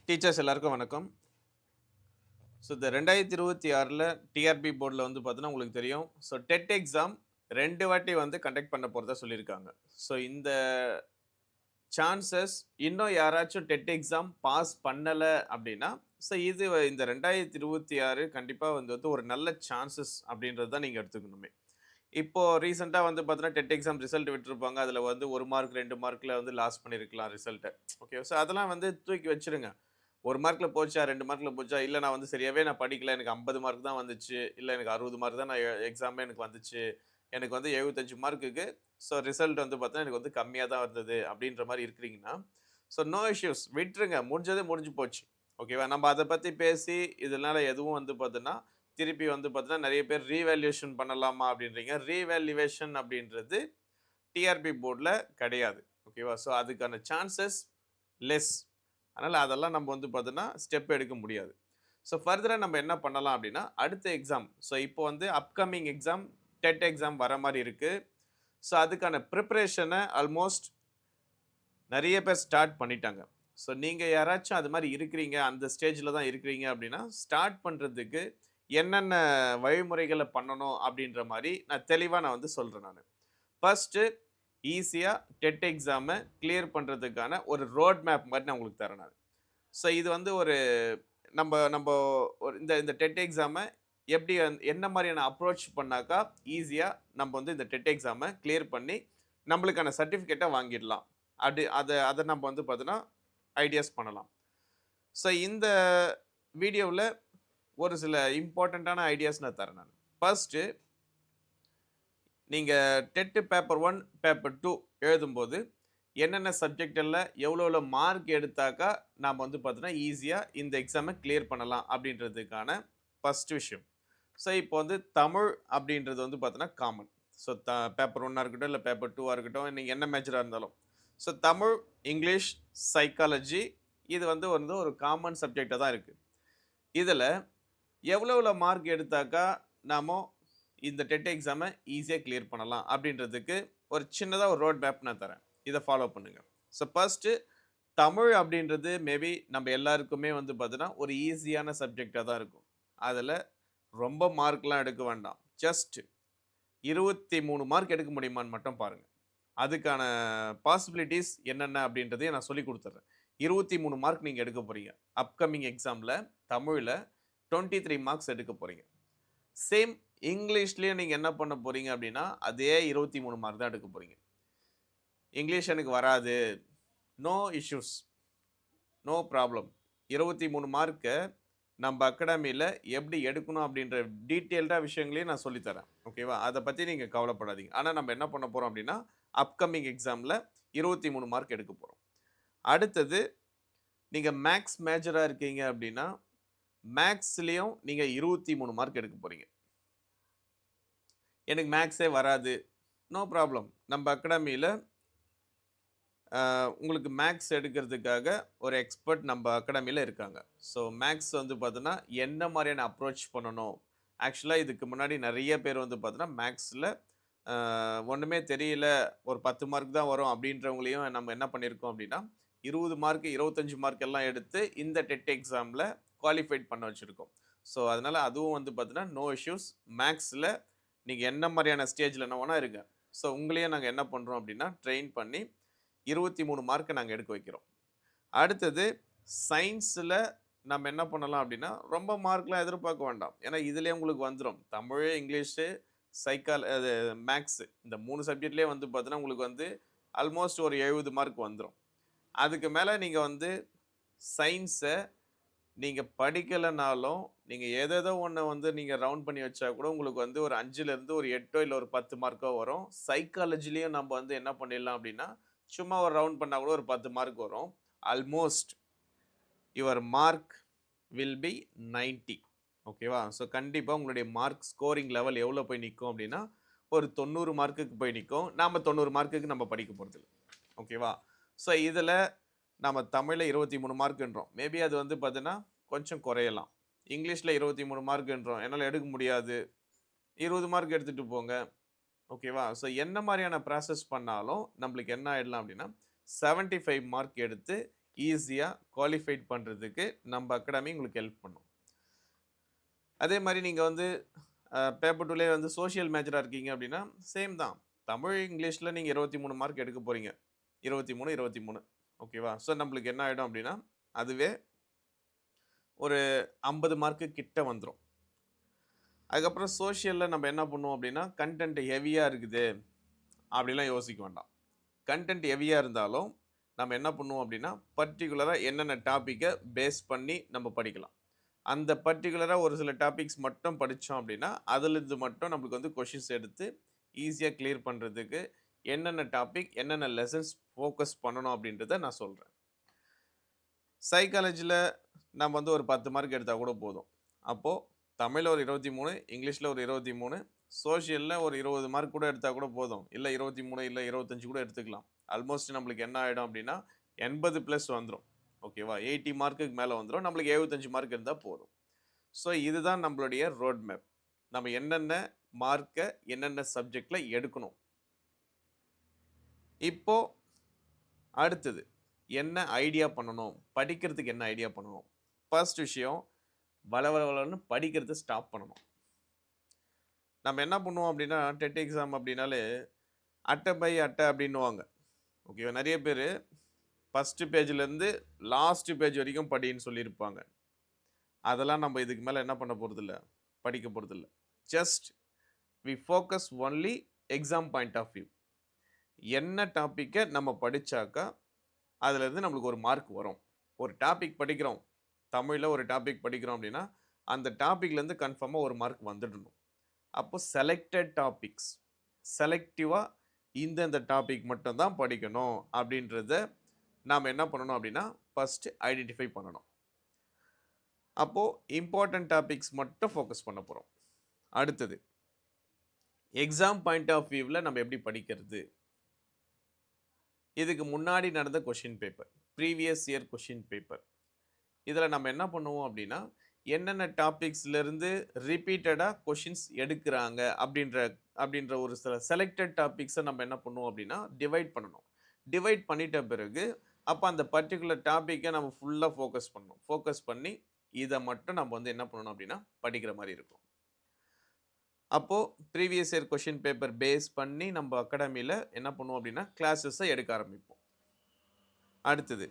Teachers எல்லாருக்கும் வணக்கம். So இந்த 2026ல டிஆர்பி போர்ட்ல வந்து பார்த்தீங்கன்னா, உங்களுக்கு தெரியும். ஸோ டெட் எக்ஸாம் 2 வாட்டி வந்து கண்டக்ட் பண்ண போறதா சொல்லியிருக்காங்க. ஸோ இந்த சான்சஸ் இன்னும் யாராச்சும் டெட் எக்ஸாம் பாஸ் பண்ணல அப்படின்னா, ஸோ இது இந்த 2026 கண்டிப்பா வந்து ஒரு நல்ல சான்சஸ் அப்படின்றது தான் நீங்க எடுத்துக்கணுமே. இப்போ ரீசென்ட்டா வந்து பார்த்தீங்கன்னா, டெட் எக்ஸாம் ரிசல்ட் விட்டுருப்பாங்க. அதில வந்து 1 மார்க், 2 மார்க்ல வந்து லாஸ் பண்ணியிருக்கலாம் ரிசல்ட்ட. ஓகே. ஸோ அதெல்லாம் வந்து தூக்கி வச்சுருங்க. 1 மார்க்ல போச்சா, 2 மார்க்ல போச்சா, இல்ல நான் வந்து சரியாவே நான் படிக்கல. எனக்கு 50 மார்க் தான் வந்துச்சு. இல்ல எனக்கு 60 மார்க் தான் நான் எக்ஸாமே எனக்கு வந்துச்சு. எனக்கு வந்து 75 மார்க்குக்கு ஸோ ரிசல்ட் வந்து பார்த்தீங்கன்னா, எனக்கு வந்து கம்மியா தான் வந்தது அப்படின்ற மாரி இருக்கிறீங்கன்னா, ஸோ நோ இஷ்யூஸ் விட்டுருங்க. முடிஞ்சது முடிஞ்சு போச்சு. ஓகேவா? நம்ம அத பத்தி பேசி இதனால எதுவும் வந்து பார்த்தீங்கன்னா, திருப்பி வந்து பார்த்தீங்கன்னா, நெறைய பேர் ரீவேல்யூவேஷன் பண்ணலாமா அப்படின்றீங்க. ரீவேல்யூவேஷன் அப்படின்றது டிஆர்பி போர்ட்ல கிடையாது. ஓகேவா? ஸோ அதுக்கான சான்சஸ் லெஸ். அதனால அதெல்லாம் நம்ம வந்து பார்த்தோன்னா, ஸ்டெப் எடுக்க முடியாது. ஸோ ஃபர்தரா நம்ம என்ன பண்ணலாம் அப்படின்னா, அடுத்த எக்ஸாம் ஸோ இப்போ வந்து அப்கமிங் எக்ஸாம் டெட் எக்ஸாம் வர மாரி இருக்கு. ஸோ அதுக்கான ப்ரிப்பரேஷன ஆல்மோஸ்ட் நெறைய பேர் ஸ்டார்ட் பண்ணிட்டாங்க. ஸோ நீங்க யாராச்சும் அது மாரி இருக்கிறீங்க, அந்த ஸ்டேஜ்ல தான் இருக்கிறீங்க அப்படின்னா, ஸ்டார்ட் பண்றதுக்கு என்னென்ன வழிமுறைகள பண்ணணும் அப்படின்ற மாரி நான் தெளிவா வந்து சொல்றேன் நானு. ஃபர்ஸ்ட்டு ஈஸியா டெட் எக்ஸாம கிளியர் பண்றதுக்கான ஒரு ரோட் மேப் மாரி நான் உங்களுக்கு தரேன் நானு. ஸோ இது வந்து ஒரு நம்ப நம்ப ஒரு இந்த இந்த டெட் எக்ஸாம எப்படி என்ன மாரியான அப்ரோச் பண்ணாக்கா, ஈஸியா நம்ம வந்து இந்த டெட் எக்ஸாம கிளியர் பண்ணி, நம்பளுக்கான சர்டிஃபிகேட்ட வாங்கிடலாம். அத அத நம்ம வந்து பார்த்தோன்னா, ஐடியாஸ் பண்ணலாம். ஸோ இந்த வீடியோவுல ஒரு சில இம்பார்ட்டன்ட்டான ஐடியாஸ் நான் தரேன் நானு. ஃபர்ஸ்ட்டு நீங்க டெட் பேப்பர் 1, பேப்பர் 2 எழுதும்போது, என்னென்ன சப்ஜெக்ட் எல்லாம் எவ்வளோ எவ்வளோ மார்க் எடுத்தாக்கா, நாம வந்து பார்த்தீங்கன்னா, ஈஸியா இந்த எக்ஸாம கிளியர் பண்ணலாம் அப்படின்றதுக்கான ஃபர்ஸ்ட் விஷயம். ஸோ இப்போ வந்து தமிழ் அப்படின்றது வந்து பார்த்தீங்கன்னா காமன். ஸோ பேப்பர் 1 இருக்கட்டும், இல்ல பேப்பர் 2 இருக்கட்டும், நீங்க என்ன மேஜரா இருந்தாலும். ஸோ தமிழ், இங்கிலீஷ், சைக்காலஜி இது வந்து ஒரு காமன் சப்ஜெக்ட்டா தான் இருக்கு. இதுல எவ்வளோ எவ்வளோ மார்க் எடுத்தாக்கா, நாம இந்த டெட் எக்ஸாம ஈஸியா கிளியர் பண்ணலாம் அப்படின்றதுக்கு ஒரு சின்னதா ஒரு ரோட் மேப் நான் தரேன். இத ஃபாலோ பண்ணுங்க. ஸோ ஃபர்ஸ்ட்டு தமிழ் அப்படின்றது மேபி நம்ம எல்லாருக்குமே வந்து பார்த்தீங்கன்னா, ஒரு ஈஸியான சப்ஜெக்ட்டா தான் இருக்கும். அதுல ரொம்ப மார்க்லாம் எடுக்க வேண்டாம். ஜஸ்ட் 23 மார்க் எடுக்க முடியுமான்னு மட்டும் பாருங்க. அதுக்கான பாசிபிலிட்டீஸ் என்னென்ன அப்படின்றதையும் நான் சொல்லிக் குடுத்துர்றேன். 23 மார்க் நீங்க எடுக்க போறீங்க. அப்கமிங் எக்ஸாம்ல தமிழ்ல 23 மார்க்ஸ் எடுக்க போறீங்க. சேம் இங்கிலீஷ்லயும் நீங்க என்ன பண்ண போறீங்க அப்படின்னா, அதே 23 மார்க் தான் எடுக்க போறீங்க. இங்கிலீஷ் எனக்கு வராது. No issues. No problem. 23 மார்க்க நம்ப அகாடமில எப்படி எடுக்கணும் அப்படின்ற டீட்டெயில்டா விஷயங்களையும் நான் சொல்லி தரேன். ஓகேவா? அத பத்தி நீங்க கவலைப்படாதீங்க. ஆனா நம்ம என்ன பண்ண போறோம் அப்படின்னா, அப்கமிங் எக்ஸாம்ல 23 மார்க் எடுக்க போறோம். அடுத்தது நீங்க மேத்ஸ் மேஜரா இருக்கீங்க அப்படின்னா, மேத்ஸ்லயும் நீங்க 23 மார்க் எடுக்க போறீங்க. எனக்கு மேத்ஸே வராது. No problem. நம்ப அகாடமில உங்களுக்கு மேத்ஸ் எடுக்கிறதுக்காக ஒரு எக்ஸ்பர்ட் நம்ப அகாடமில இருக்காங்க. ஸோ மேத்ஸ் வந்து பார்த்தீங்கன்னா, என்ன மாரியான அப்ரோச் பண்ணணும்? ஆக்சுவலா இதுக்கு முன்னாடி நெறைய பேர் வந்து பார்த்தீங்கன்னா, மேத்ஸ்ல ஒண்ணுமே தெரியல. ஒரு 10 மார்க் தான் வரும் அப்படின்றவங்களையும் நம்ம என்ன பண்ணியிருக்கோம் அப்படின்னா, 20 மார்க், 25 மார்க் எல்லாம் எடுத்து இந்த டெட் எக்ஸாம்ல குவாலிஃபைட் பண்ண வச்சிருக்கோம். ஸோ அதனால அதுவும் வந்து பார்த்தீங்கன்னா, நோ இஷ்யூஸ். மேத்ஸ்ல நீங்க என்ன மாரியான ஸ்டேஜ்ல வேணா இருங்க. ஸோ உங்களையும் நாங்க என்ன பண்றோம் அப்படின்னா, ட்ரெயின் பண்ணி 23 மார்க்க நாங்க எடுக்க வைக்கிறோம். அடுத்தது சயின்ஸ்ல நம்ம என்ன பண்ணலாம் அப்படின்னா, ரொம்ப மார்க்லாம் எதிர்பார்க்க வேண்டாம். ஏன்னா இதிலயே உங்களுக்கு வந்துரும். தமிழ், இங்கிலீஷு, அது மேத்ஸ் இந்த 3 சப்ஜெக்ட்லயே வந்து பார்த்தீங்கன்னா, உங்களுக்கு வந்து ஆல்மோஸ்ட் ஒரு 70 மார்க் வந்துரும். அதுக்கு மேல நீங்க வந்து சயின்ஸ நீங்க படிக்கலனாலும், நீங்க ஏதேதோ ஒண்ண வந்து நீங்க ரவுண்ட் பண்ணி வச்சா கூட உங்களுக்கு வந்து ஒரு 5லிருந்து ஒரு 8ஓ இல்ல ஒரு 10 மார்க்கோ வரும். சைக்காலஜிலயும் நம்ம வந்து என்ன பண்ணிடலாம் அப்படின்னா, சும்மா ஒரு ரவுண்ட் பண்ணா கூட ஒரு 10 மார்க் வரும். Almost your mark will be 90. ஓகேவா? ஸோ கண்டிப்பா உங்களுடைய மார்க் ஸ்கோரிங் லெவல் எவ்வளோ போய் நிக்கும் அப்படின்னா, ஒரு 90 மார்க்குக்கு போய் நிக்கும். நாம 90 மார்க்குக்கு நம்ம படிக்க போறதில்ல. ஓகேவா? ஸோ இதுல நம்ம தமிழ்ல 23 மார்க்ன்றோம். மேபி அது வந்து பார்த்தீங்கன்னா, கொஞ்சம் குறையலாம். இங்கிலீஷ்ல 23 மார்க்ன்றோம். என்னால எடுக்க முடியாது. 20 மார்க் எடுத்துட்டு போங்க. ஓகேவா? ஸோ என்ன மாரியான ப்ராசஸ் பண்ணாலும், நம்மளுக்கு என்ன ஆயிடலாம் அப்டின்னா, 75 மார்க் எடுத்து ஈஸியாக குவாலிஃபைட் பண்ணுறதுக்கு நம்ம அகாடமி உங்களுக்கு ஹெல்ப் பண்ணும். அதே மாதிரி நீங்கள் வந்து பேப்பர் டூலே வந்து சோஷியல் மேஜராக இருக்கீங்க அப்படின்னா சேம் தான். தமிழ் இங்கிலீஷில் நீங்கள் 23 மார்க் எடுக்க போகிறீங்க. 23 23 ஓகேவா? ஸோ நம்மளுக்கு என்ன ஆகிடும் அப்படின்னா அதுவே ஒரு 50 மார்க்கு கிட்ட வந்துடும். அதுக்கப்புறம் சோஷியலில் நம்ம என்ன பண்ணுவோம் அப்படின்னா கண்டென்ட் ஹெவியாக இருக்குது அப்படிலாம் யோசிக்க வேண்டாம். கண்டென்ட் ஹெவியாக இருந்தாலும் நம்ம என்ன பண்ணுவோம் அப்படின்னா பர்டிகுலராக என்னென்ன டாப்பிக்கை பேஸ் பண்ணி நம்ம படிக்கலாம். அந்த பர்டிகுலராக ஒரு சில டாபிக்ஸ் மட்டும் படித்தோம் அப்படின்னா அதிலிருந்து மட்டும் நம்மளுக்கு வந்து கொஷின்ஸ் எடுத்து ஈஸியாக கிளியர் பண்ணுறதுக்கு என்னென்ன டாபிக் என்னென்ன லெசன்ஸ் ஃபோக்கஸ் பண்ணணும் அப்படின்றத நான் சொல்கிறேன். சைக்காலஜியில் நம்ம வந்து ஒரு 10 மார்க் எடுத்தால் கூட போதும். அப்போது தமிழில் ஒரு 23, இங்கிலீஷில் ஒரு 23, சோஷியலில் ஒரு 20 மார்க் கூட எடுத்தால் கூட போதும். இல்லை 23 இல்லை 25 கூட எடுத்துக்கலாம். ஆல்மோஸ்ட் நம்மளுக்கு என்ன ஆகிடும் அப்படின்னா 80+ வந்துடும். ஓகேவா? 80 மார்க்குக்கு மேலே வந்துடும். நம்மளுக்கு 75 மார்க் இருந்தால் போதும். ஸோ இதுதான் நம்மளுடைய ரோட் மேப். நம்ம என்னென்ன மார்க்கை என்னென்ன சப்ஜெக்டில் எடுக்கணும். இப்போ அடுத்தது என்ன ஐடியா பண்ணணும், படிக்கிறதுக்கு என்ன ஐடியா பண்ணணும். ஃபர்ஸ்ட் விஷயம் வளவளன்னு படிக்கிறது ஸ்டாப் பண்ணணும். நம்ம என்ன பண்ணுவோம் அப்படின்னா டெட் எக்ஸாம் அப்படின்னாலே அட்டை பை அட்டை அப்படின்னுவாங்க. ஓகேவா? நிறைய பேர் ஃபஸ்ட்டு பேஜ்லேருந்து லாஸ்ட் பேஜ் வரைக்கும் படின்னு சொல்லியிருப்பாங்க. அதெல்லாம் நம்ம இதுக்கு மேலே என்ன பண்ண போகிறதில்ல, படிக்க போகிறதில்ல. Just we focus only exam point of view. என்ன டாப்பிக்கை நம்ம படித்தாக்கா அதுலேருந்து நம்மளுக்கு ஒரு மார்க் வரும். ஒரு டாபிக் படிக்கிறோம், தமிழில் ஒரு டாபிக் படிக்கிறோம் அப்படின்னா அந்த டாப்பிக்லேருந்து கன்ஃபார்மாக ஒரு மார்க் வந்துடணும். அப்போ செலக்டட் டாபிக்ஸ், செலக்டிவாக இந்தந்த டாபிக் மட்டும் தான் படிக்கணும் அப்படின்றத நாம் என்ன பண்ணணும் அப்படின்னா ஃபஸ்ட்டு ஐடென்டிஃபை பண்ணணும். அப்போது இம்பார்ட்டன்ட் டாபிக்ஸ் மட்டும் ஃபோக்கஸ் பண்ண போகிறோம். அடுத்தது எக்ஸாம் பாயிண்ட் ஆஃப் வியூவில் நம்ம எப்படி படிக்கிறது. இதுக்கு முன்னாடி நடந்த question paper, previous year question paper, இதில் நம்ம என்ன பண்ணுவோம் அப்படின்னா என்னென்ன டாபிக்ஸ்லேருந்து ரிப்பீட்டடாக கொஷின்ஸ் எடுக்கிறாங்க அப்படின்ற ஒரு சில செலக்டட் டாபிக்ஸை நம்ம என்ன பண்ணுவோம் அப்படின்னா டிவைட் பண்ணணும். டிவைட் பண்ணிட்ட பிறகு அப்போ அந்த பர்டிகுலர் டாப்பிக்கை நம்ம ஃபுல்லாக ஃபோக்கஸ் பண்ணணும். ஃபோக்கஸ் பண்ணி இதை மட்டும் நம்ம வந்து என்ன பண்ணணும் அப்படின்னா படிக்கிற மாதிரி இருக்கும். அப்போது previous year question paper base பண்ணி நம்ம அகாடமியில் என்ன பண்ணுவோம் அப்படின்னா கிளாஸஸை எடுக்க ஆரம்பிப்போம். அடுத்தது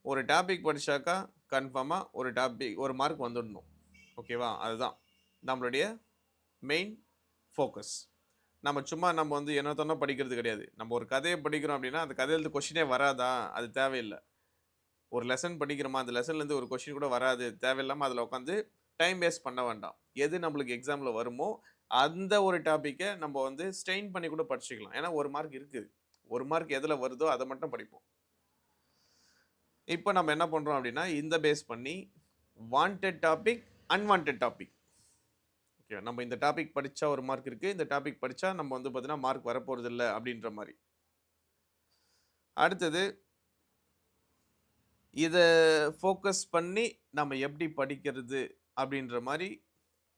ஒரு டாபிக் படித்தாக்கா கன்ஃபார்மாக ஒரு மார்க் வந்துடணும். ஓகேவா? அதுதான் நம்மளுடைய மெயின் ஃபோக்கஸ். நம்ம வந்து என்ன தோணா படிக்கிறது கிடையாது. நம்ம ஒரு கதையை படிக்கிறோம் அப்படின்னா அந்த கதையிலேருந்து கொஷினே வராதா, அது தேவையில்லை. ஒரு லெசன் படிக்கிறோமா, அந்த லெசன்லேருந்து ஒரு கொஷின் கூட வராது, தேவையில்லாமல் அதில் உட்காந்து டைம் வேஸ்ட் பண்ண வேண்டாம். எது நம்மளுக்கு எக்ஸாமில் வருமோ அந்த ஒரு டாப்பிக்கை நம்ம வந்து ஸ்ட்ரெயின் பண்ணி கூட படிச்சுக்கலாம். ஏன்னா ஒரு மார்க் இருக்குது, ஒரு மார்க் எதில் வருதோ அதை மட்டும் படிப்போம். இப்போ நம்ம என்ன பண்ணுறோம் அப்படின்னா இந்த பேஸ் பண்ணி wanted topic, unwanted topic. Okay, நம்ம இந்த டாபிக் படித்தா ஒரு மார்க் இருக்குது, இந்த டாபிக் படித்தா நம்ம வந்து பார்த்தீங்கன்னா மார்க் வரப்போகிறது இல்லை அப்படின்ற மாதிரி. அடுத்தது இதை ஃபோக்கஸ் பண்ணி நம்ம எப்படி படிக்கிறது அப்படின்ற மாதிரி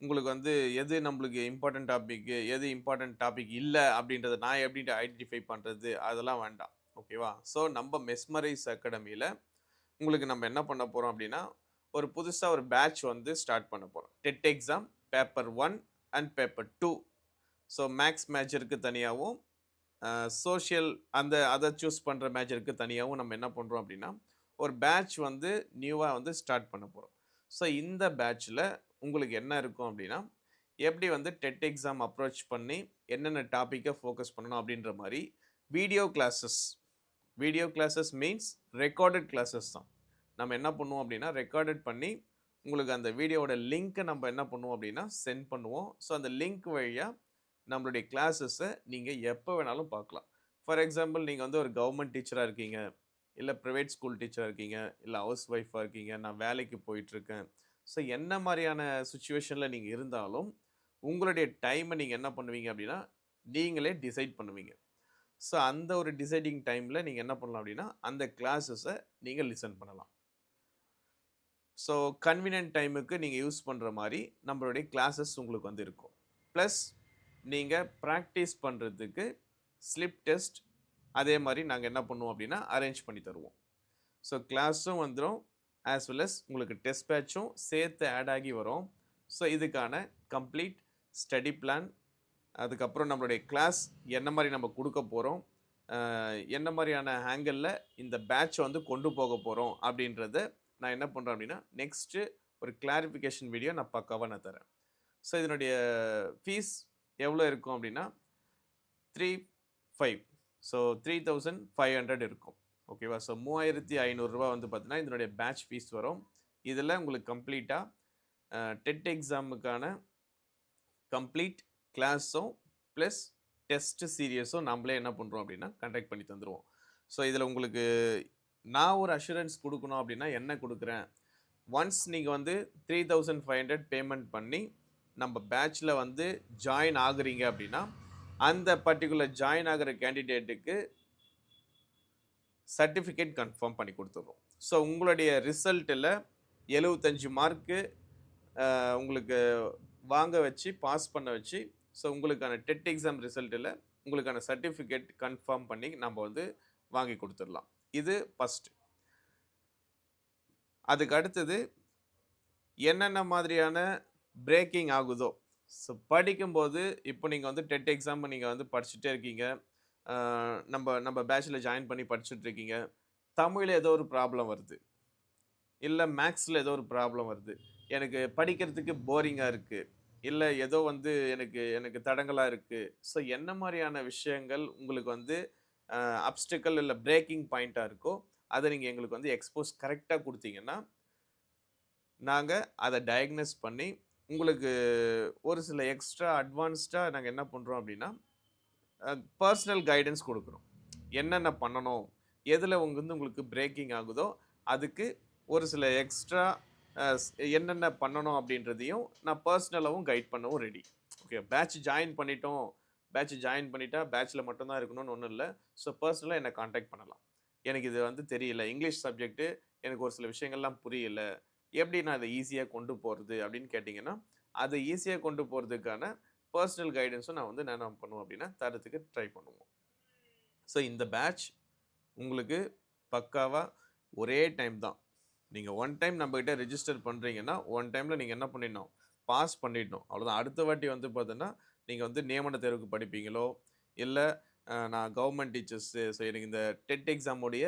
உங்களுக்கு வந்து எது நம்மளுக்கு இம்பார்ட்டன்ட் டாபிக்கு, எது இம்பார்ட்டன்ட் டாபிக் இல்லை அப்படின்றத நான் எப்படி ஐடென்டிஃபை பண்ணுறது, அதெல்லாம் வேண்டாம். ஓகேவா? ஸோ நம்ம மெஸ்மரைஸ் அகாடமியில் உங்களுக்கு நம்ம என்ன பண்ண போகிறோம் அப்படின்னா ஒரு புதுசாக ஒரு பேட்ச் வந்து ஸ்டார்ட் பண்ண போகிறோம். TET exam paper 1 and paper 2. So maths மேஜருக்கு தனியாகவும் சோஷியல் அதை சூஸ் பண்ணுற மேஜருக்கு தனியாகவும் நம்ம என்ன பண்ணுறோம் அப்படின்னா ஒரு பேட்ச் வந்து நியூவாக வந்து ஸ்டார்ட் பண்ண போகிறோம். ஸோ இந்த பேட்சில் உங்களுக்கு என்ன இருக்கும் அப்படின்னா எப்படி வந்து டெட் எக்ஸாம் அப்ரோச் பண்ணி என்னென்ன டாப்பிக்கை ஃபோக்கஸ் பண்ணணும் அப்படின்ற மாதிரி video classes means recorded classes தான். நம்ம என்ன பண்ணுவோம் அப்படின்னா ரெக்கார்டட் பண்ணி உங்களுக்கு அந்த வீடியோவோட லிங்க்கை நம்ம என்ன பண்ணுவோம் அப்படின்னா சென்ட் பண்ணுவோம். ஸோ அந்த லிங்க் வழியாக நம்மளுடைய கிளாஸஸை நீங்கள் எப்போ வேணாலும் பார்க்கலாம். ஃபார் எக்ஸாம்பிள் நீங்கள் வந்து ஒரு கவர்மெண்ட் டீச்சராக இருக்கீங்க, இல்லை ப்ரைவேட் ஸ்கூல் டீச்சராக இருக்கீங்க, இல்லை ஹவுஸ் ஒய்ஃபாக இருக்கீங்க, நான் வேலைக்கு போயிட்டுருக்கேன். ஸோ என்ன மாதிரியான சுச்சுவேஷனில் நீங்கள் இருந்தாலும் உங்களுடைய டைமை நீங்கள் என்ன பண்ணுவீங்க அப்படின்னா நீங்களே டிசைட் பண்ணுவீங்க. ஸோ அந்த ஒரு டிசைடிங் டைமில் நீங்கள் என்ன பண்ணலாம் அப்படின்னா அந்த கிளாஸஸை நீங்கள் லிசன் பண்ணலாம். ஸோ கன்வீனியன்ட் டைமுக்கு நீங்கள் யூஸ் பண்ணுற மாதிரி நம்மளுடைய கிளாஸஸ் உங்களுக்கு வந்து இருக்கும். ப்ளஸ் நீங்கள் ப்ராக்டிஸ் பண்ணுறதுக்கு ஸ்லிப் டெஸ்ட் அதே மாதிரி நாங்கள் என்ன பண்ணுவோம் அப்படின்னா அரேஞ்ச் பண்ணி தருவோம். ஸோ கிளாஸும் வந்துடும், ஆஸ் வெல் அஸ் உங்களுக்கு டெஸ்ட் பேட்சும் சேர்த்து ஆட் ஆகி வரும். ஸோ இதுக்கான கம்ப்ளீட் ஸ்டடி பிளான், அதுக்கப்புறம் நம்மளுடைய கிளாஸ் என்ன மாதிரி நம்ம கொடுக்க போகிறோம், என்ன மாதிரியான ஆங்கிளில் இந்த பேட்சை வந்து கொண்டு போக போகிறோம் அப்படின்றத நான் என்ன பண்ணுறேன் அப்படின்னா நெக்ஸ்ட்டு ஒரு கிளாரிஃபிகேஷன் வீடியோ நான் பக்காவாக நான் தரேன். ஸோ இதனுடைய ஃபீஸ் எவ்வளோ இருக்கும் அப்படின்னா 3,500. ஸோ 3,500 இருக்கும். ஓகேவா? ஸோ 3,500 ரூபா வந்து பார்த்தீங்கன்னா இதனுடைய பேட்ச் ஃபீஸ் வரும். இதில் உங்களுக்கு கம்ப்ளீட்டாக டெட் எக்ஸாமுக்கான கம்ப்ளீட் கிளாஸும் ப்ளஸ் டெஸ்ட் சீரியஸும் நம்மளே என்ன பண்ணுறோம் அப்படின்னா கண்டக்ட் பண்ணி தந்துடுவோம். ஸோ இதில் உங்களுக்கு நான் ஒரு அஷூரன்ஸ் கொடுக்கணும் அப்படின்னா என்ன கொடுக்குறேன், ஒன்ஸ் நீங்கள் வந்து 3,500 பேமெண்ட் பண்ணி நம்ம பேட்சில் வந்து ஜாயின் ஆகுறீங்க அப்படின்னா அந்த பர்டிகுலர் ஜாயின் ஆகிற கேண்டிடேட்டுக்கு சர்டிஃபிகேட் கன்ஃபார்ம் பண்ணி கொடுத்துட்றோம். ஸோ உங்களுடைய ரிசல்ட்டில் 75 மார்க்கு உங்களுக்கு வாங்க வச்சு பாஸ் பண்ண வச்சு, ஸோ உங்களுக்கான டெட் எக்ஸாம் ரிசல்ட்டில் உங்களுக்கான சர்டிஃபிகேட் கன்ஃபார்ம் பண்ணி நம்ம வந்து வாங்கி கொடுத்துடலாம். இது ஃபஸ்ட்டு. அதுக்கு அடுத்தது என்னென்ன மாதிரியான பிரேக்கிங் ஆகுதோ, ஸோ படிக்கும்போது இப்போ நீங்கள் வந்து டெட் எக்ஸாம் நீங்கள் வந்து படிச்சுட்டே இருக்கீங்க, நம்ம பேட்சில் ஜாயின் பண்ணி படிச்சுட்டு இருக்கீங்க, தமிழில் ஏதோ ஒரு ப்ராப்ளம் வருது, இல்லை மேக்ஸில் ஏதோ ஒரு ப்ராப்ளம் வருது, எனக்கு படிக்கிறதுக்கு போரிங்காக இருக்குது, இல்லை ஏதோ வந்து எனக்கு தடங்கலாக இருக்குது. ஸோ என்ன மாதிரியான விஷயங்கள் உங்களுக்கு வந்து அப்டிக்கல் இல்லை பிரேக்கிங் பாயிண்ட்டாக இருக்கோ அதை நீங்கள் எங்களுக்கு வந்து எக்ஸ்போஸ் கரெக்டாக கொடுத்தீங்கன்னா நாங்கள் அதை டயக்னோஸ் பண்ணி உங்களுக்கு ஒரு சில எக்ஸ்ட்ரா அட்வான்ஸ்டாக நாங்கள் என்ன பண்ணுறோம் அப்படின்னா பர்சனல் கைடன்ஸ் கொடுக்குறோம். என்னென்ன பண்ணணும், எதில் உங்களுக்கு பிரேக்கிங் ஆகுதோ அதுக்கு ஒரு சில எக்ஸ்ட்ரா என்னென்ன பண்ணணும் அப்படின்றதையும் நான் பர்சனலாகவும் கைட் பண்ணவும் ரெடி. ஓகே, பேட்ச் ஜாயின் பண்ணிட்டோம், பேட்ச் ஜாயின் பண்ணிட்டா பேட்சில் மட்டும்தான் இருக்கணும்னு ஒன்றும் இல்லை. ஸோ பர்சனலாக என்னை காண்டாக்ட் பண்ணலாம். எனக்கு இது வந்து தெரியல, இங்கிலீஷ் சப்ஜெக்ட்டு எனக்கு ஒரு சில விஷயங்கள்லாம் புரியல, எப்படி நான் அதை ஈஸியாக கொண்டு போகிறது அப்படின்னு கேட்டிங்கன்னா அதை ஈஸியாக கொண்டு போகிறதுக்கான பர்சனல் கைடன்ஸும் நான் வந்து என்ன பண்ணுவோம் அப்படின்னா தரத்துக்கு ட்ரை பண்ணுவோம். ஸோ இந்த பேட்ச் உங்களுக்கு பக்காவாக ஒரே டைம் தான். நீங்கள் ஒன் டைம் நம்மக்கிட்ட ரெஜிஸ்டர் பண்ணுறீங்கன்னா ஒன் டைமில் நீங்கள் என்ன பண்ணிடணும், பாஸ் பண்ணிடணும், அவ்வளோதான். அடுத்த வாட்டி வந்து பார்த்தீங்கன்னா நீங்கள் வந்து நியமன தேர்வுக்கு படிப்பீங்களோ இல்லை நான் கவர்மெண்ட் டீச்சர்ஸு, ஸோ எனக்கு இந்த டெட் எக்ஸாமுடைய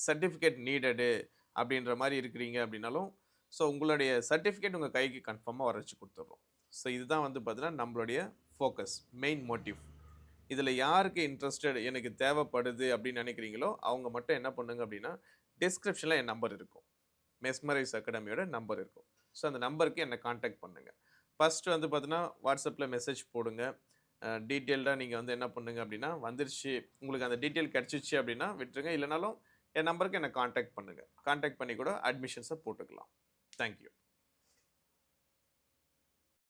சர்டிஃபிகேட் நீடடு அப்படின்ற மாதிரி இருக்கிறீங்க அப்படின்னாலும் ஸோ உங்களுடைய சர்டிஃபிகேட் உங்கள் கைக்கு கன்ஃபார்மாக வர வச்சு கொடுத்துட்றோம். ஸோ இதுதான் வந்து பார்த்தீங்கன்னா நம்மளுடைய ஃபோக்கஸ், மெயின் மோட்டிவ். இதில் யாருக்கு இன்ட்ரெஸ்டட் எனக்கு தேவைப்படுது அப்படின்னு நினைக்கிறீங்களோ அவங்க மட்டும் என்ன பண்ணுங்க அப்படின்னா டிஸ்கிரிப்ஷனில் என் நம்பர் இருக்கும், மெஸ்மரைஸ் அகாடமியோட நம்பர் இருக்கும். ஸோ அந்த நம்பருக்கு என்னை காண்டாக்ட் பண்ணுங்கள். ஃபஸ்ட்டு வந்து பார்த்தீங்கன்னா வாட்ஸ்அப்பில் மெசேஜ் போடுங்க, டீட்டெயில்டாக நீங்கள் வந்து என்ன பண்ணுங்க அப்படின்னா வந்துருச்சு உங்களுக்கு அந்த டீட்டெயில் கிடச்சிச்சு அப்படின்னா விட்டுருங்க, இல்லைனாலும் என் நம்பருக்கு என்னை காண்டாக்ட் பண்ணுங்கள். காண்டாக்ட் பண்ணி கூட அட்மிஷன்ஸை போட்டுக்கலாம். தேங்க்யூ.